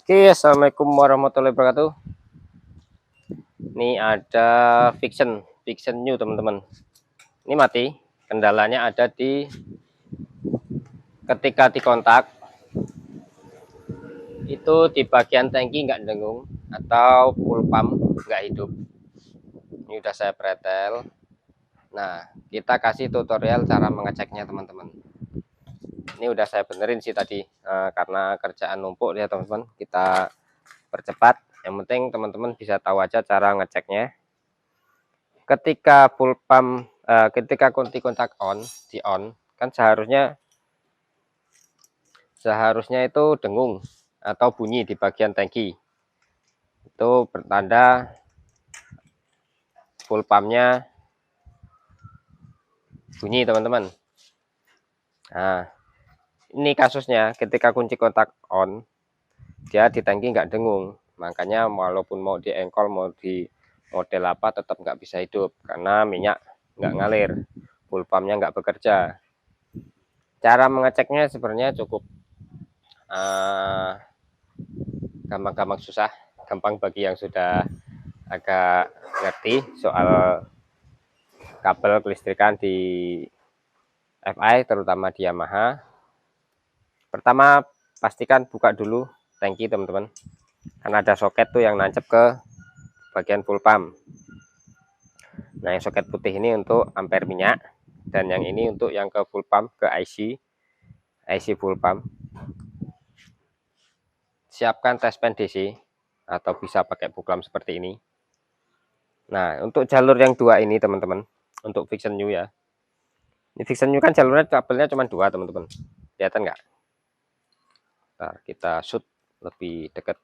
Oke, assalamualaikum warahmatullahi wabarakatuh. Ini ada fiction new teman-teman. Ini mati. Kendalanya ada di ketika dikontak itu di bagian tangki nggak dengung atau full pump nggak hidup. Ini udah saya pretel. Nah, kita kasih tutorial cara mengeceknya teman-teman. Ini udah saya benerin sih tadi karena kerjaan numpuk ya teman-teman. Kita percepat. Yang penting teman-teman bisa tahu aja cara ngeceknya. Ketika full pump, ketika kunci kontak di on kan seharusnya itu dengung atau bunyi di bagian tangki, itu bertanda full pumpnya bunyi teman-teman. Nah, ini kasusnya ketika kunci kontak on, dia di tangki nggak dengung, makanya walaupun mau di engkol mau di model apa tetap nggak bisa hidup karena minyak nggak ngalir, full pumpnya nggak bekerja. Cara mengeceknya sebenarnya cukup gampang-gampang susah, gampang bagi yang sudah agak ngerti soal kabel kelistrikan di FI terutama di Yamaha. Pertama pastikan buka dulu tangki teman-teman, karena ada soket tuh yang nancep ke bagian full pump. Nah, yang soket putih ini untuk ampere minyak dan yang ini untuk yang ke full pump ke IC full pump. Siapkan tespen DC atau bisa pakai buklam seperti ini. Nah, untuk jalur yang dua ini teman-teman, untuk fiction new ya. Ini fiction new kan jalurnya kabelnya cuma dua teman-teman. Kelihatan nggak? Nah, kita shoot lebih dekat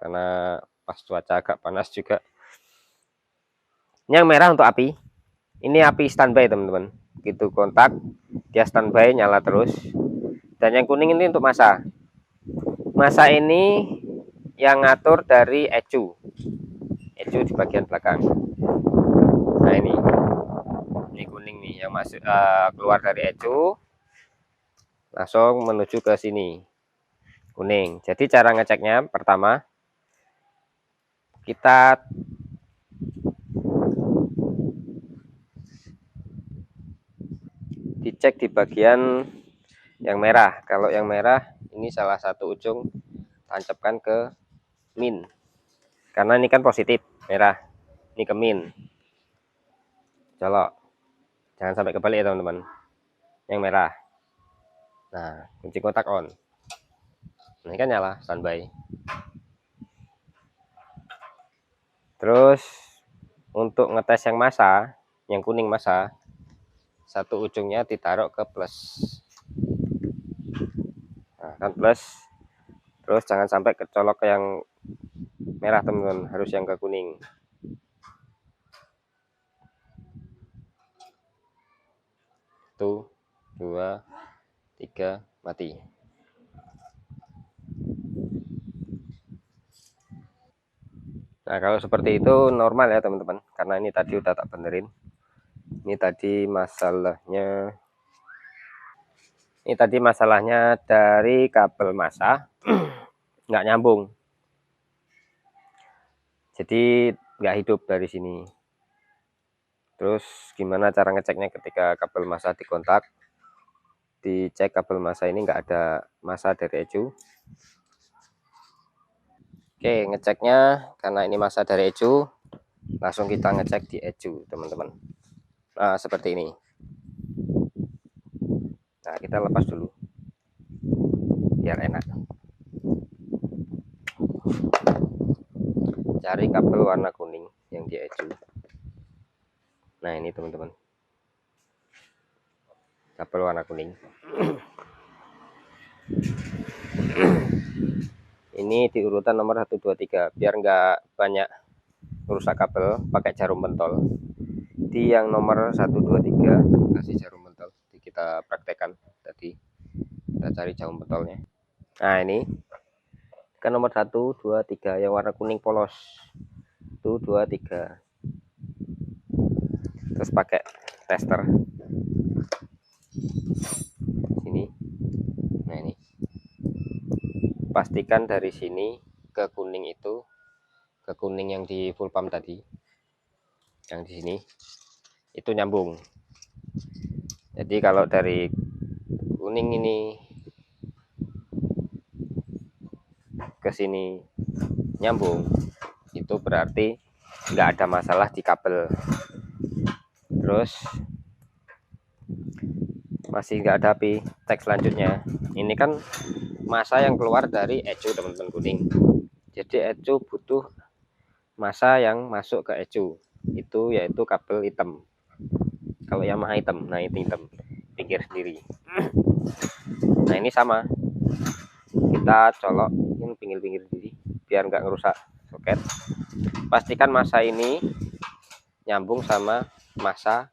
karena pas cuaca agak panas juga. Ini yang merah untuk api. Ini api standby teman-teman. Gitu kontak, dia standby nyala terus. Dan yang kuning ini untuk masa. Masa ini yang ngatur dari ECU di bagian belakang. Nah, ini kuning nih yang masuk keluar dari ECU langsung menuju ke sini kuning. Jadi cara ngeceknya pertama kita dicek di bagian yang merah. Kalau yang merah ini salah satu ujung tancapkan ke min, karena ini kan positif merah, ini ke min. Colok, jangan sampai kebalik ya teman-teman, yang merah. Nah, kunci kontak on, ini kan nyala standby. Terus untuk ngetes yang masa, yang kuning masa, satu ujungnya ditaruh ke plus. Nah, kan plus. Terus jangan sampai kecolok ke yang merah teman-teman, harus yang ke kuning. Tuh, 2, 3, mati. Nah, kalau seperti itu normal ya teman-teman, karena ini tadi udah tak benerin. Ini tadi masalahnya dari kabel masa nggak nyambung, jadi nggak hidup dari sini. Terus gimana cara ngeceknya ketika kabel masa dikontak? Dicek kabel masa ini nggak ada masa dari ECU. Oke, ngeceknya karena ini masa dari ECU, langsung kita ngecek di ECU teman-teman. Nah, seperti ini. Nah, kita lepas dulu biar enak. Cari kabel warna kuning yang di ECU. Nah, ini teman-teman, kabel warna kuning. Ini di urutan nomor 1, 2, 3 biar nggak banyak rusak kabel, pakai jarum pentol. Di yang nomor 1, 2, 3 kasih jarum pentol. Jadi kita praktekkan tadi, kita cari jarum pentolnya. Nah, ini kan nomor 1, 2, 3 yang warna kuning polos. 1, 2, 3. Terus pakai tester sini. Nah, ini pastikan dari sini ke kuning itu, ke kuning yang di full pump tadi, yang di sini itu nyambung. Jadi kalau dari kuning ini ke sini nyambung, itu berarti nggak ada masalah di kabel. Terus masih nggak ada api. Teks selanjutnya, ini kan massa yang keluar dari ECU teman-teman kuning. Jadi ECU butuh massa yang masuk ke ECU, itu yaitu kabel hitam. Kalau Yamaha hitam, nah itu hitam pinggir sendiri. Nah ini sama, kita colok ini pinggir-pinggir sendiri biar nggak ngerusak soket. Pastikan massa ini nyambung sama massa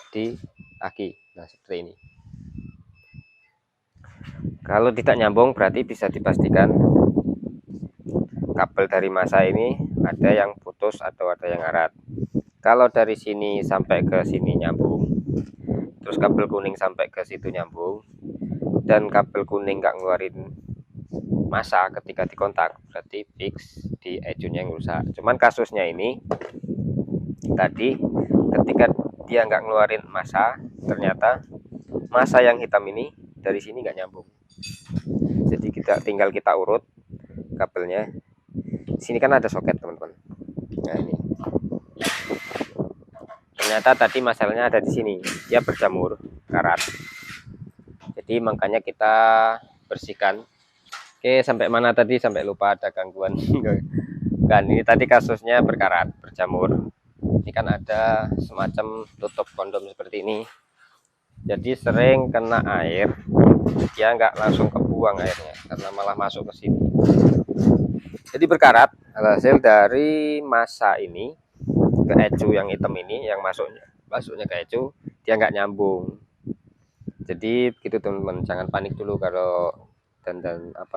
di aki. Nah seperti ini. Kalau tidak nyambung berarti bisa dipastikan kabel dari massa ini ada yang putus atau ada yang ngarat. Kalau dari sini sampai ke sini nyambung, terus kabel kuning sampai ke situ nyambung, dan kabel kuning nggak ngeluarin massa ketika dikontak, berarti fix di ECU-nya yang rusak. Cuman kasusnya ini tadi ketika dia nggak ngeluarin massa, ternyata massa yang hitam ini dari sini nggak nyambung. Jadi tinggal kita urut kabelnya. Di sini kan ada soket teman-teman. Nah ini. Ternyata tadi masalahnya ada di sini, dia berjamur karat. Jadi makanya kita bersihkan. Oke, sampai mana tadi? Sampai lupa, ada gangguan. Kan ini tadi kasusnya berkarat, berjamur. Ini kan ada semacam tutup kondom seperti ini. Jadi sering kena air, dia nggak langsung kebuang airnya, karena malah masuk ke sini. Jadi berkarat hasil dari massa ini ke ECU yang hitam ini, yang masuknya ke ECU, dia nggak nyambung. Jadi begitu teman-teman, jangan panik dulu kalau dan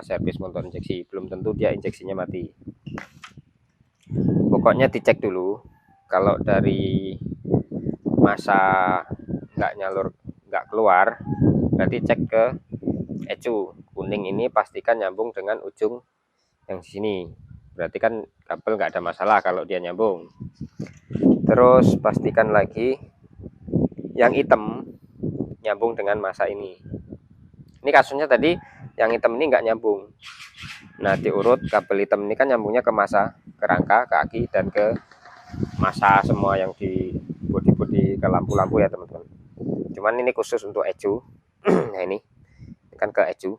servis motor injeksi, belum tentu dia injeksinya mati. Pokoknya dicek dulu. Kalau dari massa nggak nyalur, nggak keluar, berarti cek ke ECU kuning ini, pastikan nyambung dengan ujung yang di sini. Berarti kan kabel nggak ada masalah kalau dia nyambung. Terus pastikan lagi yang hitam nyambung dengan massa ini. Ini kasusnya tadi yang hitam ini nggak nyambung. Nah diurut, kabel hitam ini kan nyambungnya ke massa, ke rangka, ke aki, dan ke massa semua yang di bodi-bodi, ke lampu-lampu ya teman-teman. Cuman ini khusus untuk ECU. Nah ini kan ke ECU,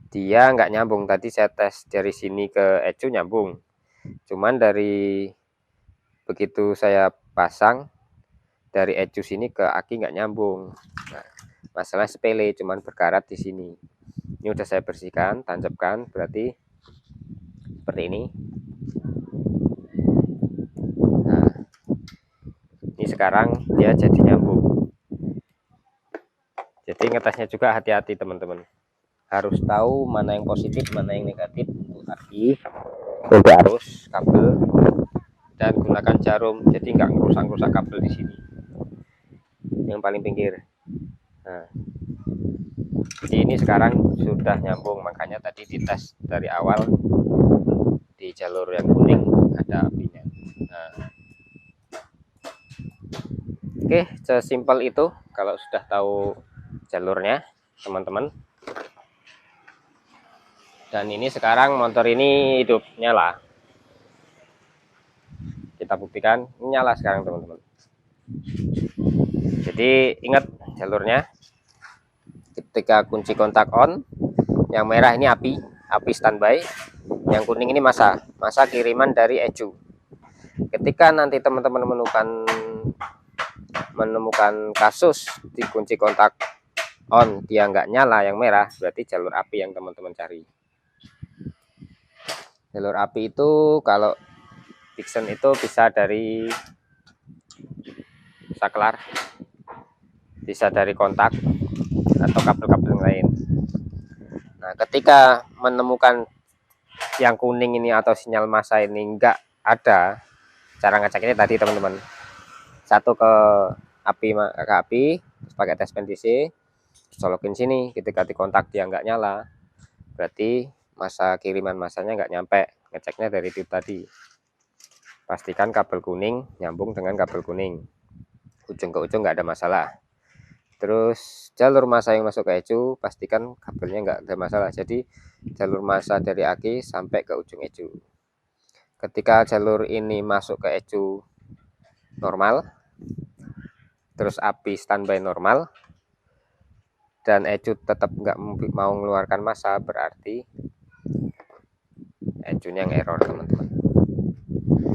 dia nggak nyambung. Tadi saya tes dari sini ke ECU nyambung, cuman dari begitu saya pasang dari ECU sini ke aki nggak nyambung. Nah, masalah sepele, cuman berkarat di sini. Ini udah saya bersihkan, tancapkan, berarti seperti ini. Nah, ini sekarang dia jadi nyambung. Jadi ngetesnya juga hati-hati teman-teman, harus tahu mana yang positif, mana yang negatif untuk aki, untuk arus kabel, dan gunakan jarum, jadi nggak ngerusak-rusak kabel di sini yang paling pinggir. Nah, jadi ini sekarang sudah nyambung, makanya tadi dites dari awal di jalur yang kuning ada apinya. Nah, oke, sesimpel itu kalau sudah tahu jalurnya teman-teman. Dan ini sekarang motor ini hidup, nyala. Kita buktikan, nyala sekarang teman-teman. Jadi ingat jalurnya, ketika kunci kontak on, yang merah ini api standby, yang kuning ini massa kiriman dari ECU. Ketika nanti teman-teman menemukan kasus di kunci kontak on dia nggak nyala yang merah, berarti jalur api yang teman-teman cari. Jalur api itu kalau Dixon itu bisa dari saklar, bisa dari kontak, atau kabel-kabel yang lain. Nah ketika menemukan yang kuning ini atau sinyal massa ini nggak ada, cara ngeceknya tadi teman-teman, satu ke api, terus pakai tes DC, colokin sini, ketika di kontak dia nggak nyala, berarti masa kiriman masanya nggak nyampe. Ngeceknya dari tip tadi, pastikan kabel kuning nyambung dengan kabel kuning, ujung ke ujung nggak ada masalah. Terus jalur masa yang masuk ke ECU, pastikan kabelnya nggak ada masalah. Jadi jalur masa dari aki sampai ke ujung ECU. Ketika jalur ini masuk ke ECU normal, terus api standby normal, dan ECU tetap nggak mau mengeluarkan masa, berarti ECU-nya yang error, teman-teman.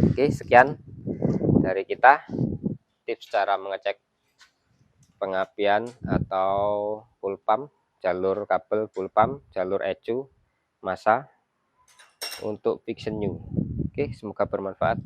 Oke, sekian dari kita tips cara mengecek pengapian atau full pump, jalur kabel full pump, jalur ECU, masa untuk Vixion New. Oke, semoga bermanfaat.